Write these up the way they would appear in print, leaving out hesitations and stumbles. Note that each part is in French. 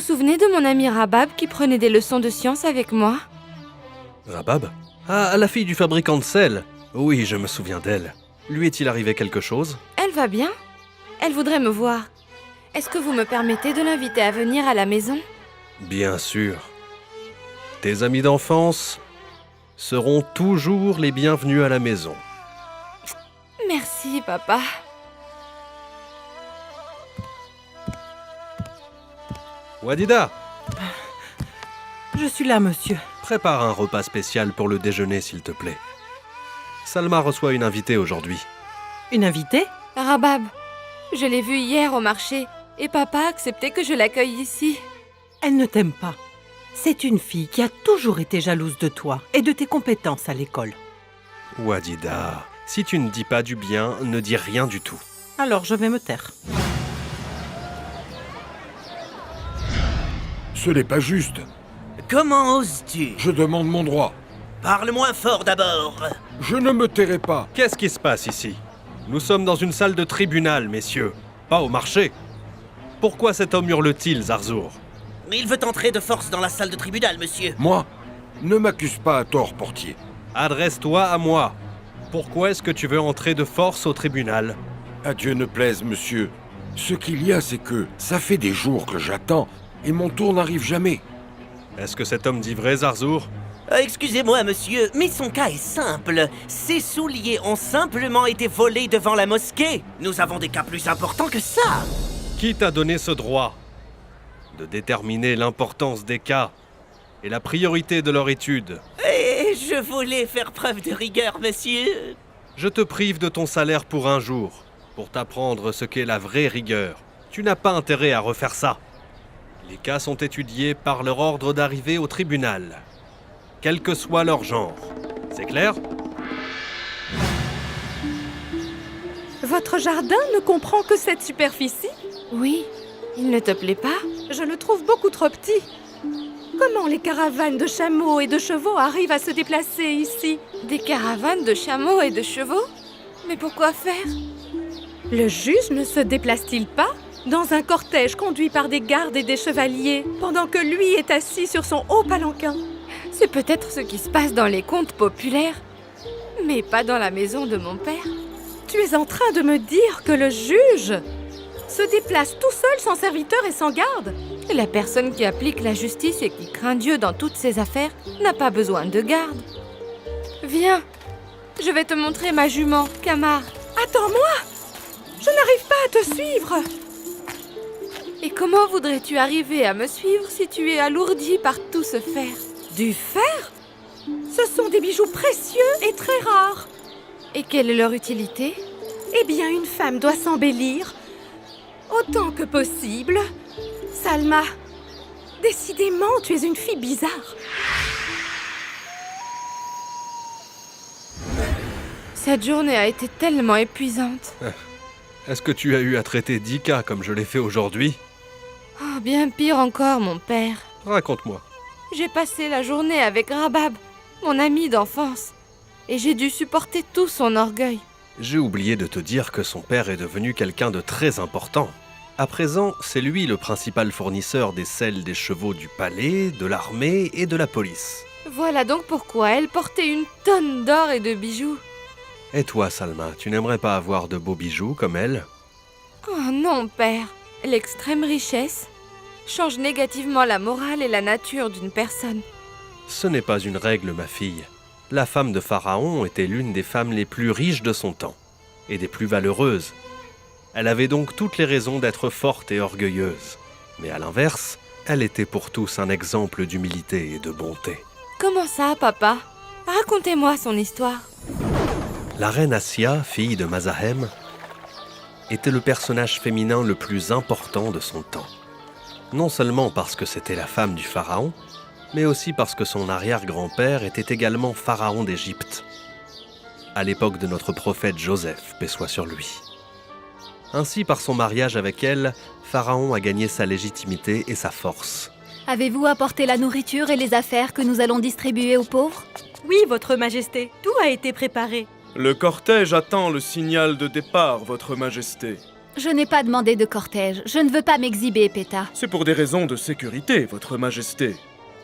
vous souvenez de mon ami Rabab qui prenait des leçons de science avec moi? Rabab? Ah, la fille du fabricant de sel. Oui, je me souviens d'elle. Lui est-il arrivé quelque chose? Elle va bien? Elle voudrait me voir. Est-ce que vous me permettez de l'inviter à venir à la maison? Bien sûr. Tes amis d'enfance seront toujours les bienvenus à la maison. Merci, papa. Wadida, Je suis là, monsieur. prépare un repas spécial pour le déjeuner, s'il te plaît. Salma reçoit une invitée aujourd'hui. Une invitée? Rabab, je l'ai vue hier au marché et papa a accepté que je l'accueille ici. Elle ne t'aime pas. C'est une fille qui a toujours été jalouse de toi et de tes compétences à l'école. Wadida, si tu ne dis pas du bien, ne dis rien du tout. Alors je vais me taire. Ce n'est pas juste. Comment oses-tu? Je demande mon droit. Parle moins fort d'abord. Je ne me tairai pas. Qu'est-ce qui se passe ici? Nous sommes dans une salle de tribunal, messieurs, pas au marché. Pourquoi cet homme hurle-t-il, Zarzour? Il veut entrer de force dans la salle de tribunal, monsieur. Moi, ne m'accuse pas à tort, portier. Adresse-toi à moi. Pourquoi est-ce que tu veux entrer de force au tribunal? À Dieu ne plaise, monsieur. Ce qu'il y a, c'est que ça fait des jours que j'attends et mon tour n'arrive jamais. Est-ce que cet homme dit vrai, Zarzour? Excusez-moi, monsieur, mais son cas est simple. Ses souliers ont simplement été volés devant la mosquée. Nous avons des cas plus importants que ça. Qui t'a donné ce droit de déterminer l'importance des cas et la priorité de leur étude? Et je voulais faire preuve de rigueur, monsieur. Je te prive de ton salaire pour un jour, pour t'apprendre ce qu'est la vraie rigueur. Tu n'as pas intérêt à refaire ça. Les cas sont étudiés par leur ordre d'arrivée au tribunal, quel que soit leur genre. C'est clair? Votre jardin ne comprend que cette superficie? Oui, il ne te plaît pas? Je le trouve beaucoup trop petit. Comment les caravanes de chameaux et de chevaux arrivent à se déplacer ici? Des caravanes de chameaux et de chevaux? Mais pourquoi faire? Le juge ne se déplace-t-il pas dans un cortège conduit par des gardes et des chevaliers, pendant que lui est assis sur son haut palanquin? C'est peut-être ce qui se passe dans les contes populaires, mais pas dans la maison de mon père. Tu es en train de me dire que le juge se déplace tout seul, sans serviteur et sans garde? La personne qui applique la justice et qui craint Dieu dans toutes ses affaires n'a pas besoin de garde. Viens, je vais te montrer ma jument, Kamar. Attends-moi! Je n'arrive pas à te suivre! Et comment voudrais-tu arriver à me suivre si tu es alourdi par tout ce fer? Du fer? Ce sont des bijoux précieux et très rares. Et quelle est leur utilité? Eh bien, une femme doit s'embellir autant que possible. Salma, décidément, tu es une fille bizarre. Cette journée a été tellement épuisante. Est-ce que tu as eu à traiter 10 cas comme je l'ai fait aujourd'hui? Oh, bien pire encore, mon père. Raconte-moi. J'ai passé la journée avec Rabab, mon ami d'enfance, et j'ai dû supporter tout son orgueil. J'ai oublié de te dire que son père est devenu quelqu'un de très important. À présent, c'est lui le principal fournisseur des selles des chevaux du palais, de l'armée et de la police. Voilà donc pourquoi elle portait une tonne d'or et de bijoux. Et toi, Salma, tu n'aimerais pas avoir de beaux bijoux comme elle? Oh non, père. L'extrême richesse change négativement la morale et la nature d'une personne. Ce n'est pas une règle, ma fille. La femme de Pharaon était l'une des femmes les plus riches de son temps, et des plus valeureuses. Elle avait donc toutes les raisons d'être forte et orgueilleuse. Mais à l'inverse, elle était pour tous un exemple d'humilité et de bonté. Comment ça, papa? Racontez-moi son histoire. La reine Assia, fille de Mazahem, était le personnage féminin le plus important de son temps. Non seulement parce que c'était la femme du pharaon, mais aussi parce que son arrière-grand-père était également pharaon d'Égypte, à l'époque de notre prophète Joseph, paix soit sur lui. Ainsi, par son mariage avec elle, Pharaon a gagné sa légitimité et sa force. Avez-vous apporté la nourriture et les affaires que nous allons distribuer aux pauvres? Oui, votre majesté, tout a été préparé. Le cortège attend le signal de départ, votre majesté. Je n'ai pas demandé de cortège. Je ne veux pas m'exhiber, Péta. C'est pour des raisons de sécurité, Votre Majesté.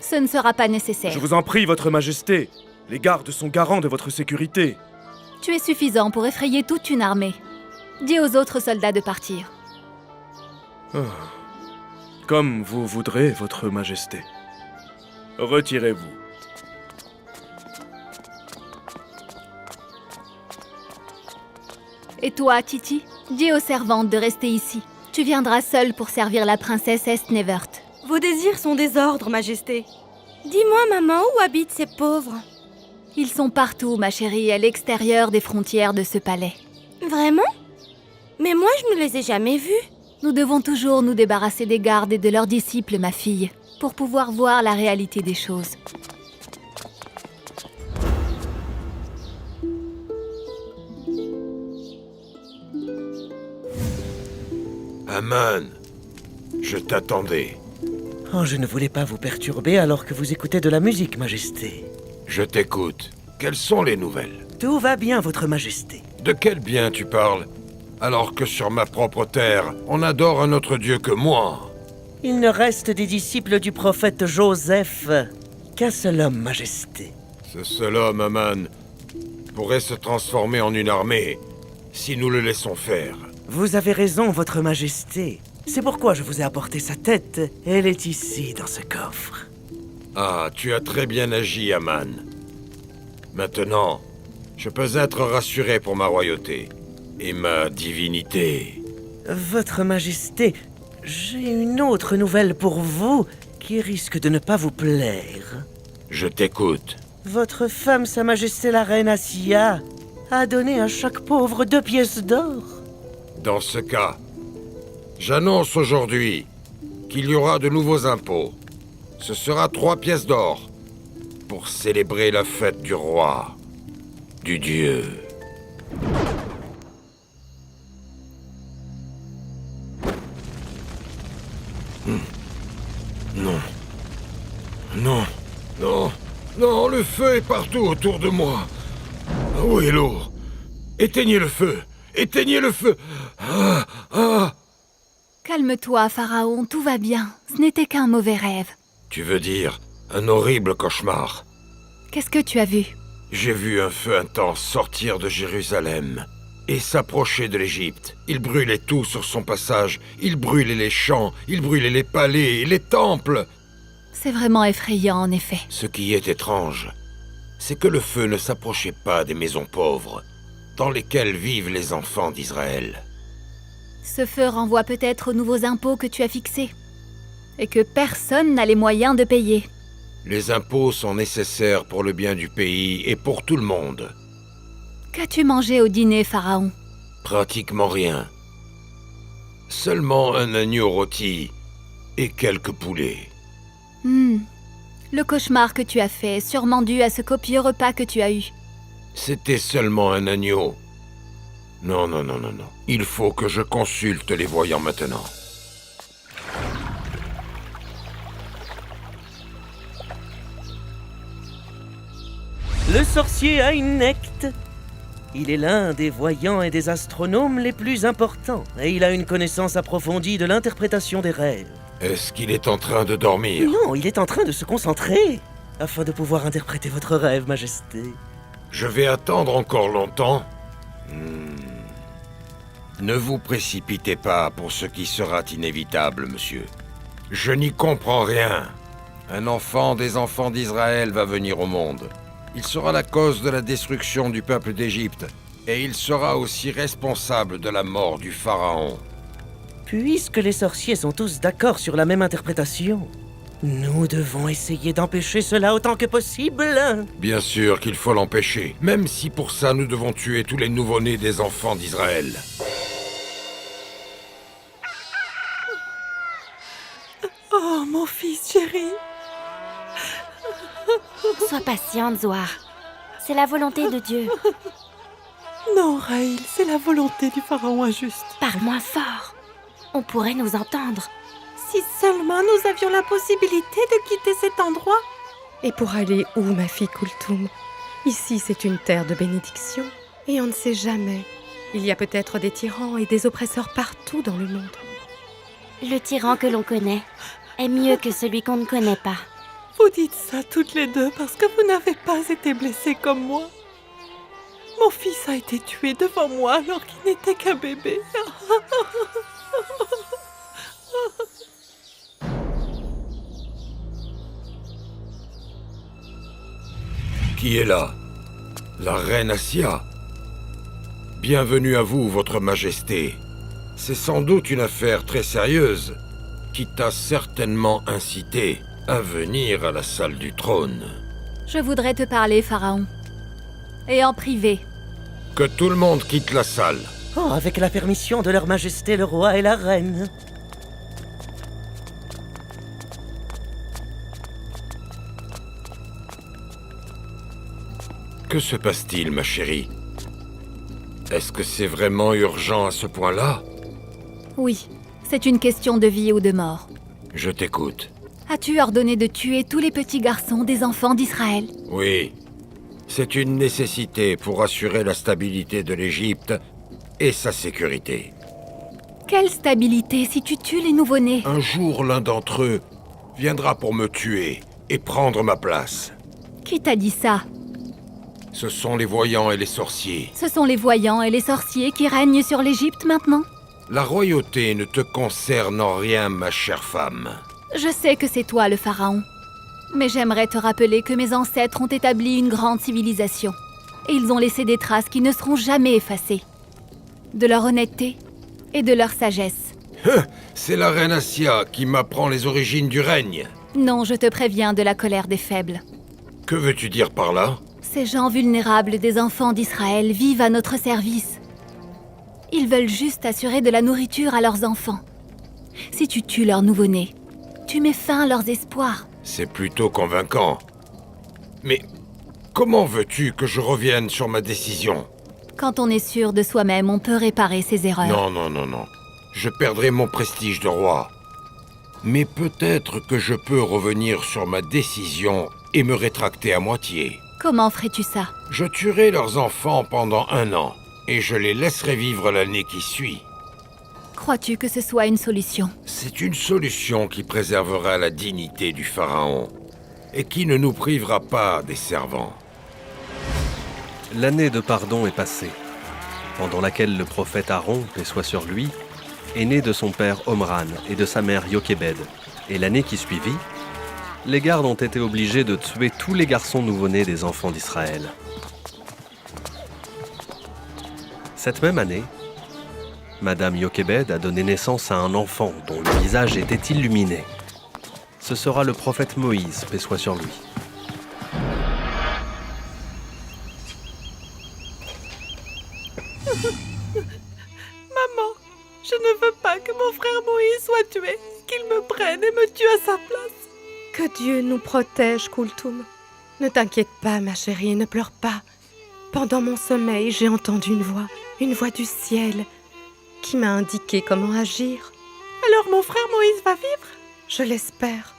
Ce ne sera pas nécessaire. Je vous en prie, Votre Majesté. Les gardes sont garants de votre sécurité. Tu es suffisant pour effrayer toute une armée. Dis aux autres soldats de partir. Comme vous voudrez, Votre Majesté. Retirez-vous. Et toi, Titi, dis aux servantes de rester ici. Tu viendras seule pour servir la princesse Estnevert. Vos désirs sont des ordres, Majesté. Dis-moi, maman, où habitent ces pauvres? Ils sont partout, ma chérie, à l'extérieur des frontières de ce palais. Vraiment? Mais moi, je ne les ai jamais vus. Nous devons toujours nous débarrasser des gardes et de leurs disciples, ma fille, pour pouvoir voir la réalité des choses. Aman, je t'attendais. Oh, je ne voulais pas vous perturber alors que vous écoutez de la musique, Majesté. Je t'écoute. Quelles sont les nouvelles? Tout va bien, Votre Majesté. De quel bien tu parles? Alors que sur ma propre terre, on adore un autre Dieu que moi. Il ne reste des disciples du prophète Joseph qu'un seul homme, Majesté. Ce seul homme, Aman, pourrait se transformer en une armée si nous le laissons faire. Vous avez raison, Votre Majesté. C'est pourquoi je vous ai apporté sa tête. Elle est ici, dans ce coffre. Ah, tu as très bien agi, Aman. Maintenant, je peux être rassuré pour ma royauté et ma divinité. Votre Majesté, j'ai une autre nouvelle pour vous qui risque de ne pas vous plaire. Je t'écoute. Votre femme, Sa Majesté la Reine Assia, a donné à chaque pauvre 2 pièces d'or. Dans ce cas, j'annonce aujourd'hui qu'il y aura de nouveaux impôts. Ce sera 3 pièces d'or pour célébrer la fête du roi, du dieu. Non. Non. Non. Non, le feu est partout autour de moi. Où est l'eau? Éteignez le feu. Éteignez le feu. Ah, ah. Calme-toi, Pharaon, tout va bien. Ce n'était qu'un mauvais rêve. Tu veux dire un horrible cauchemar? Qu'est-ce que tu as vu? J'ai vu un feu intense sortir de Jérusalem et s'approcher de l'Égypte. Il brûlait tout sur son passage. Il brûlait les champs, il brûlait les palais et les temples. C'est vraiment effrayant, en effet. Ce qui est étrange, c'est que le feu ne s'approchait pas des maisons pauvres, dans lesquelles vivent les enfants d'Israël. Ce feu renvoie peut-être aux nouveaux impôts que tu as fixés. Et que personne n'a les moyens de payer. Les impôts sont nécessaires pour le bien du pays et pour tout le monde. Qu'as-tu mangé au dîner, Pharaon? Pratiquement rien. Seulement un agneau rôti et quelques poulets. Le cauchemar que tu as fait est sûrement dû à ce copieux repas que tu as eu. C'était seulement un agneau. Non. Il faut que je consulte les voyants maintenant. Le sorcier Ainect. Il est l'un des voyants et des astronomes les plus importants, et il a une connaissance approfondie de l'interprétation des rêves. Est-ce qu'il est en train de dormir? Non, il est en train de se concentrer, afin de pouvoir interpréter votre rêve, Majesté. Je vais attendre encore longtemps. Ne vous précipitez pas pour ce qui sera inévitable, monsieur. Je n'y comprends rien. Un enfant des enfants d'Israël va venir au monde. Il sera la cause de la destruction du peuple d'Égypte, et il sera aussi responsable de la mort du pharaon. Puisque les sorciers sont tous d'accord sur la même interprétation, nous devons essayer d'empêcher cela autant que possible. Bien sûr qu'il faut l'empêcher, même si pour ça nous devons tuer tous les nouveau-nés des enfants d'Israël. Oh, mon fils chéri. Sois patiente, Zohar. C'est la volonté de Dieu. Non, Raïl, c'est la volonté du pharaon injuste. Parle moins fort. On pourrait nous entendre. Si seulement nous avions la possibilité de quitter cet endroit. Et pour aller où, ma fille Kulthum? Ici, c'est une terre de bénédiction. Et on ne sait jamais Il y a peut-être des tyrans et des oppresseurs partout dans le monde. Le tyran que l'on connaît est mieux que celui qu'on ne connaît pas. Vous dites ça toutes les deux parce que vous n'avez pas été blessés comme moi. Mon fils a été tué devant moi alors qu'il n'était qu'un bébé. Qui est là? La reine Assia. Bienvenue à vous, votre majesté. C'est sans doute une affaire très sérieuse qui t'a certainement incité à venir à la salle du trône. Je voudrais te parler, Pharaon. Et en privé. Que tout le monde quitte la salle. Oh, avec la permission de leur majesté le roi et la reine. Que se passe-t-il, ma chérie? Est-ce que c'est vraiment urgent à ce point-là? Oui, c'est une question de vie ou de mort. Je t'écoute. As-tu ordonné de tuer tous les petits garçons des enfants d'Israël? Oui. C'est une nécessité pour assurer la stabilité de l'Égypte et sa sécurité. Quelle stabilité si tu tues les nouveau-nés? Un jour, l'un d'entre eux viendra pour me tuer et prendre ma place. Qui t'a dit ça? Ce sont les voyants et les sorciers. Ce sont les voyants et les sorciers qui règnent sur l'Égypte maintenant? La royauté ne te concerne en rien, ma chère femme. Je sais que c'est toi le pharaon. Mais j'aimerais te rappeler que mes ancêtres ont établi une grande civilisation. Et ils ont laissé des traces qui ne seront jamais effacées. De leur honnêteté et de leur sagesse. C'est la reine Assia qui m'apprend les origines du règne. Non, je te préviens de la colère des faibles. Que veux-tu dire par là? Ces gens vulnérables des enfants d'Israël vivent à notre service. Ils veulent juste assurer de la nourriture à leurs enfants. Si tu tues leurs nouveau-nés, tu mets fin à leurs espoirs. C'est plutôt convaincant. Mais comment veux-tu que je revienne sur ma décision? Quand on est sûr de soi-même, on peut réparer ses erreurs. Non. Je perdrai mon prestige de roi. Mais peut-être que je peux revenir sur ma décision et me rétracter à moitié. Comment ferais-tu ça? Je tuerai leurs enfants pendant 1 an et je les laisserai vivre l'année qui suit. Crois-tu que ce soit une solution? C'est une solution qui préservera la dignité du pharaon et qui ne nous privera pas des servants. L'année de pardon est passée, pendant laquelle le prophète Aaron, paix soit sur lui, est né de son père Omran et de sa mère Yochébed. Et l'année qui suivit, les gardes ont été obligés de tuer tous les garçons nouveau-nés des enfants d'Israël. Cette même année, Madame Yochébed a donné naissance à un enfant dont le visage était illuminé. Ce sera le prophète Moïse, paix soit sur lui. Maman, je ne veux pas que mon frère Moïse soit tué, qu'il me prenne et me tue à sa place. Que Dieu nous protège, Kulthum. Ne t'inquiète pas, ma chérie, ne pleure pas. Pendant mon sommeil, j'ai entendu une voix du ciel, qui m'a indiqué comment agir. Alors mon frère Moïse va vivre? Je l'espère.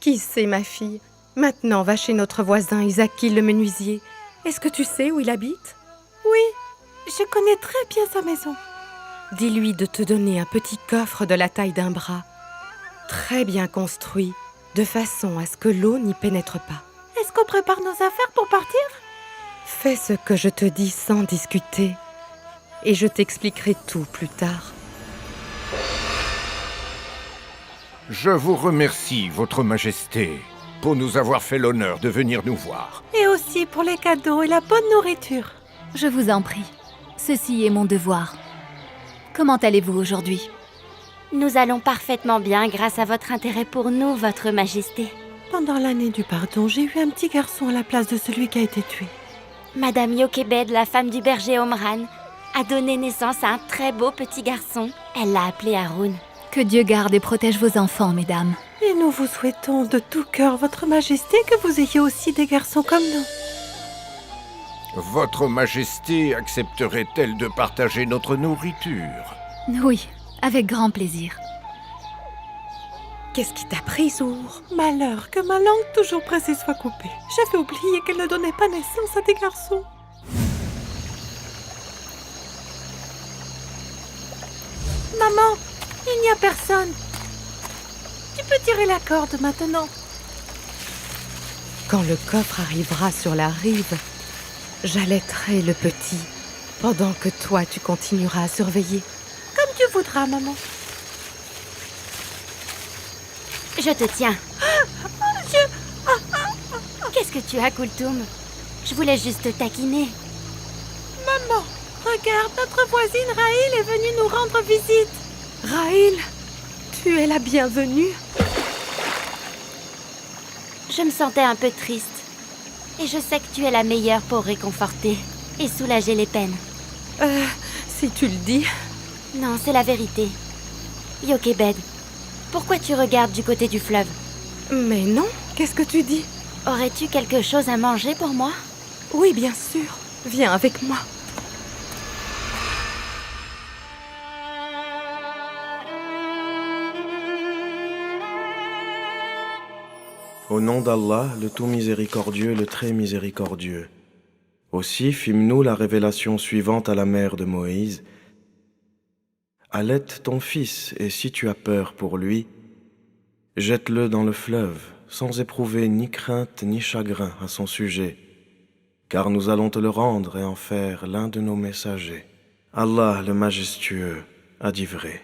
Qui sait, ma fille? Maintenant, va chez notre voisin Isaki le menuisier. Est-ce que tu sais où il habite? Oui, je connais très bien sa maison. Dis-lui de te donner un petit coffre de la taille d'un bras, très bien construit, de façon à ce que l'eau n'y pénètre pas. Est-ce qu'on prépare nos affaires pour partir? Fais ce que je te dis sans discuter, et je t'expliquerai tout plus tard. Je vous remercie, Votre Majesté, pour nous avoir fait l'honneur de venir nous voir. Et aussi pour les cadeaux et la bonne nourriture. Je vous en prie. Ceci est mon devoir. Comment allez-vous aujourd'hui? Nous allons parfaitement bien grâce à votre intérêt pour nous, Votre Majesté. Pendant l'année du pardon, j'ai eu un petit garçon à la place de celui qui a été tué. Madame Yochébed, la femme du berger Omran, a donné naissance à un très beau petit garçon. Elle l'a appelé Haroun. Que Dieu garde et protège vos enfants, mesdames. Et nous vous souhaitons de tout cœur, Votre Majesté, que vous ayez aussi des garçons comme nous. Votre Majesté accepterait-elle de partager notre nourriture? Oui, avec grand plaisir. Qu'est-ce qui t'a pris, Zour? Malheur que ma langue toujours pressée soit coupée. J'avais oublié qu'elle ne donnait pas naissance à des garçons. Maman, il n'y a personne. Tu peux tirer la corde maintenant. Quand le coffre arrivera sur la rive, j'allaiterai le petit, pendant que toi tu continueras à surveiller. Comme tu voudras, maman. Je te tiens. Qu'est-ce que tu as, Kulthum? Je voulais juste te taquiner. Maman, regarde, notre voisine Rahil est venue nous rendre visite. Rahil, tu es la bienvenue. Je me sentais un peu triste. Et je sais que tu es la meilleure pour réconforter et soulager les peines. Si tu le dis. Non, c'est la vérité. Yokebed, pourquoi tu regardes du côté du fleuve? Mais non, qu'est-ce que tu dis? Aurais-tu quelque chose à manger pour moi? Oui, bien sûr. Viens avec moi. Au nom d'Allah, le tout miséricordieux, le très miséricordieux. Aussi fîmes-nous la révélation suivante à la mère de Moïse. Allaite ton fils, et si tu as peur pour lui, jette-le dans le fleuve, sans éprouver ni crainte ni chagrin à son sujet, car nous allons te le rendre et en faire l'un de nos messagers. Allah, le majestueux, a dit vrai.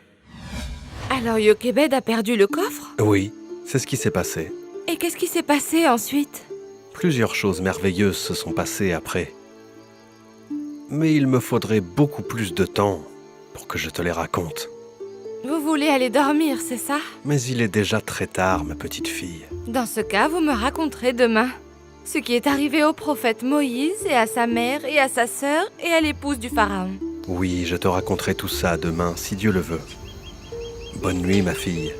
Alors Yokebed a perdu le coffre? Oui, c'est ce qui s'est passé. Et qu'est-ce qui s'est passé ensuite? Plusieurs choses merveilleuses se sont passées après. Mais il me faudrait beaucoup plus de temps pour que je te les raconte. Vous voulez aller dormir, c'est ça? Mais il est déjà très tard, ma petite fille. Dans ce cas, vous me raconterez demain ce qui est arrivé au prophète Moïse et à sa mère et à sa sœur et à l'épouse du pharaon. Oui, je te raconterai tout ça demain, si Dieu le veut. Bonne nuit, ma fille.